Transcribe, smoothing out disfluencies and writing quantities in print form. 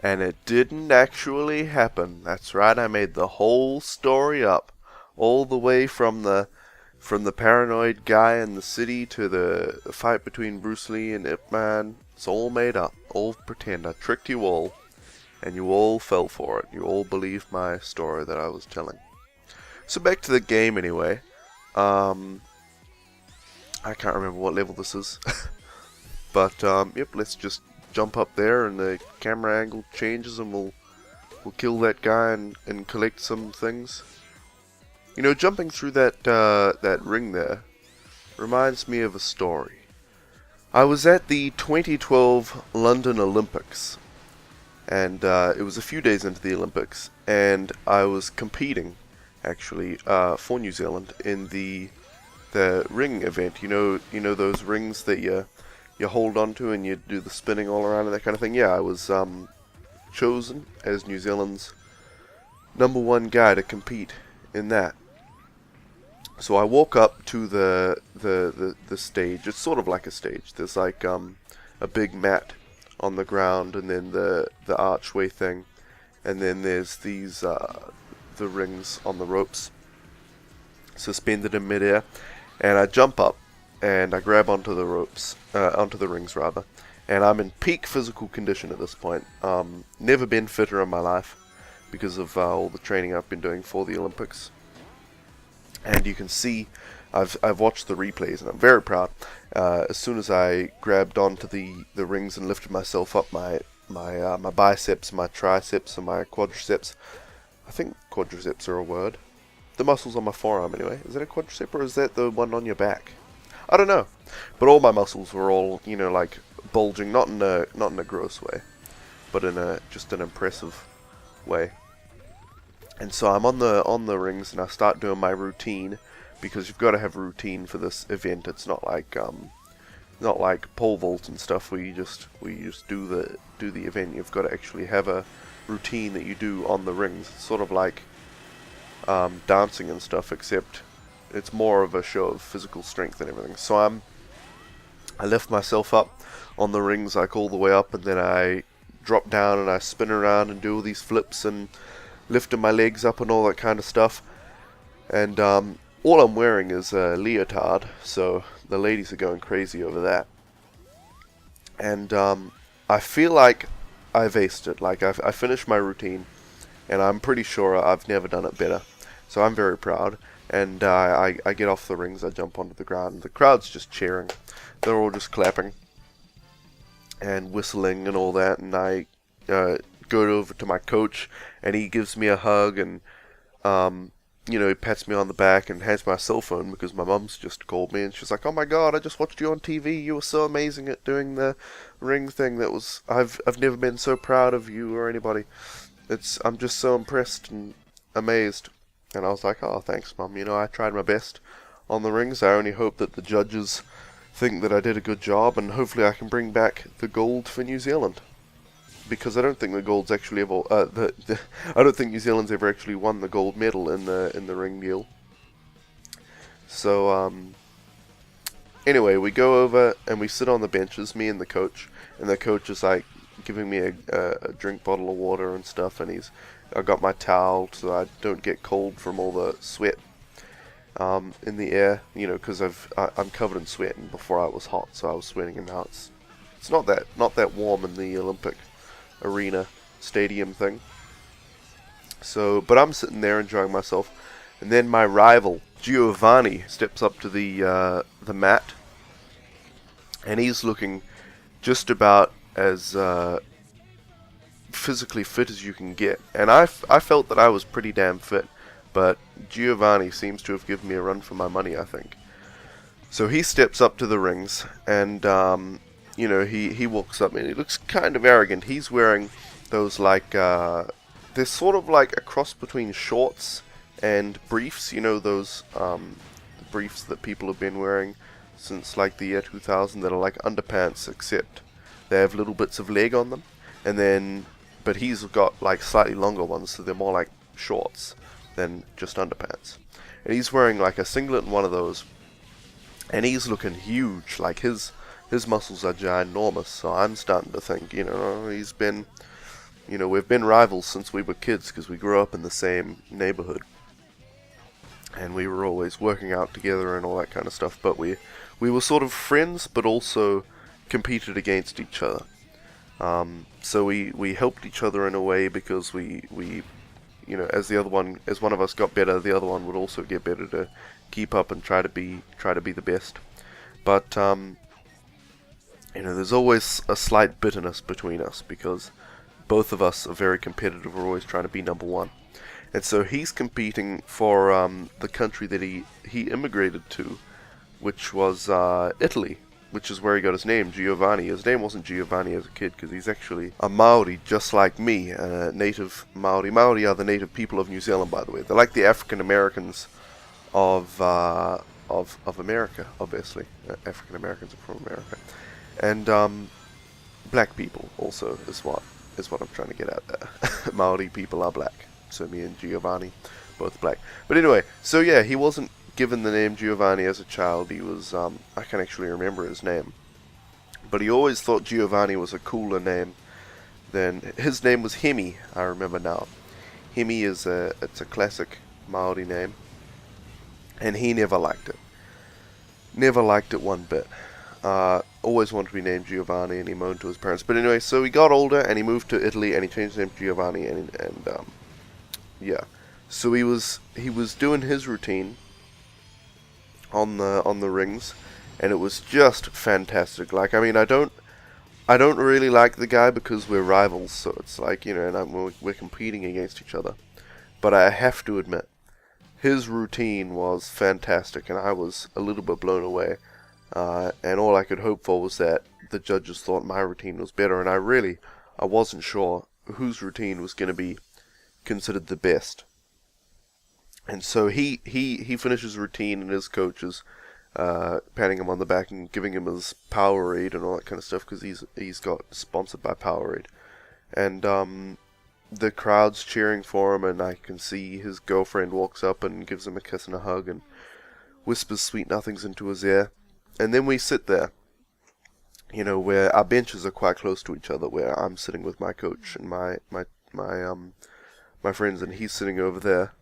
And it didn't actually happen. That's right, I made the whole story up. All the way from the paranoid guy in the city to the fight between Bruce Lee and Ip Man. It's all made up. All pretend. I tricked you all. And you all fell for it. You all believed my story that I was telling. So back to the game anyway. I can't remember what level this is. But, yep, let's just jump up there and the camera angle changes and we'll kill that guy and collect some things. You know, jumping through that ring there reminds me of a story. I was at the 2012 London Olympics, and it was a few days into the Olympics, and I was competing, actually, for New Zealand in the ring event. You know those rings that you hold onto and you do the spinning all around and that kind of thing. Yeah, I was chosen as New Zealand's #1 guy to compete in that. So I walk up to the stage. It's sort of like a stage. There's like a big mat on the ground, and then the archway thing, and then there's these the rings on the ropes, suspended in midair. And I jump up and I grab onto the ropes, onto the rings rather, and I'm in peak physical condition at this point. Never been fitter in my life because of all the training I've been doing for the Olympics. And you can see, I've watched the replays, and I'm very proud. As soon as I grabbed onto the rings and lifted myself up, my biceps, my triceps, and my quadriceps, I think quadriceps are a word. The muscles on my forearm, anyway. Is that a quadricep, or is that the one on your back? I don't know. But all my muscles were all, you know, like bulging, not in a gross way, but in just an impressive way. And so I'm on the rings and I start doing my routine, because you've got to have a routine for this event. It's not like pole vault and stuff where you just do the event. You've got to actually have a routine that you do on the rings. It's sort of like dancing and stuff, except it's more of a show of physical strength and everything. So I lift myself up on the rings like all the way up, and then I drop down and I spin around and do all these flips and lifting my legs up and all that kind of stuff. And all I'm wearing is a leotard, so the ladies are going crazy over that. And I feel like I've aced it. Like I finished my routine, and I'm pretty sure I've never done it better. So I'm very proud. And I get off the rings, I jump onto the ground, and the crowd's just cheering. They're all just clapping and whistling and all that, and I go over to my coach, and he gives me a hug, and you know, he pats me on the back and hands my cell phone, because my mum's just called me, and she's like, "Oh my God, I just watched you on TV. You were so amazing at doing the ring thing. I've never been so proud of you or anybody. I'm just so impressed and amazed." And I was like, "Oh, thanks, Mum. You know, I tried my best on the rings. I only hope that the judges think that I did a good job, and hopefully I can bring back the gold for New Zealand." Because I don't think the gold's actually ever. I don't think New Zealand's ever actually won the gold medal in the ring deal. So anyway, we go over and we sit on the benches, me and the coach, and the coach is like giving me a drink bottle of water and stuff, and I got my towel so I don't get cold from all the sweat in the air, you know, because I'm covered in sweat, and before I was hot, so I was sweating, and now it's not that warm in the Olympic arena stadium thing. So, but I'm sitting there enjoying myself, and then my rival Giovanni steps up to the mat, and he's looking just about as physically fit as you can get, and I felt that I was pretty damn fit, but Giovanni seems to have given me a run for my money, I think. So he steps up to the rings, and you know, he walks up and he looks kind of arrogant. He's wearing those like they're sort of like a cross between shorts and briefs. You know, those briefs that people have been wearing since like the year 2000 that are like underpants, except they have little bits of leg on them. And then, but he's got like slightly longer ones, so they're more like shorts than just underpants. And he's wearing like a singlet and one of those, and he's looking huge. Like his muscles are ginormous, so I'm starting to think, you know, he's been You know, we've been rivals since we were kids because we grew up in the same neighborhood. And we were always working out together and all that kind of stuff. But we were sort of friends, but also competed against each other. So we helped each other in a way because we you know, as one of us got better, the other one would also get better to keep up and try to be the best. But you know, there's always a slight bitterness between us because both of us are very competitive. We're always trying to be number one. And so he's competing for the country that he immigrated to, which was Italy, which is where he got his name, Giovanni. His name wasn't Giovanni as a kid because he's actually a Maori, just like me, a native Maori. Maori are the native people of New Zealand, by the way. They're like the African Americans of America, obviously. African Americans are from America, and black people also is what I'm trying to get at there. Maori people are black. So me and Giovanni, both black. But anyway, so yeah, he wasn't given the name Giovanni as a child. He was, I can't actually remember his name. But he always thought Giovanni was a cooler name than, his name was Hemi, I remember now. Hemi it's a classic Maori name. And he never liked it. Never liked it one bit. Always wanted to be named Giovanni, and he moaned to his parents. But anyway, so he got older and he moved to Italy and he changed his name to Giovanni and yeah. So he was doing his routine on the rings, and it was just fantastic. Like, I mean, I don't really like the guy because we're rivals, so it's like, you know, and we're competing against each other. But I have to admit, his routine was fantastic, and I was a little bit blown away. And all I could hope for was that the judges thought my routine was better, and I wasn't sure whose routine was going to be considered the best. And so he finishes his routine, and his coach is patting him on the back and giving him his Powerade and all that kind of stuff because he's got sponsored by Powerade. And the crowd's cheering for him, and I can see his girlfriend walks up and gives him a kiss and a hug and whispers sweet nothings into his ear. And then we sit there, you know, where our benches are quite close to each other, where I'm sitting with my coach and my friends, and he's sitting over there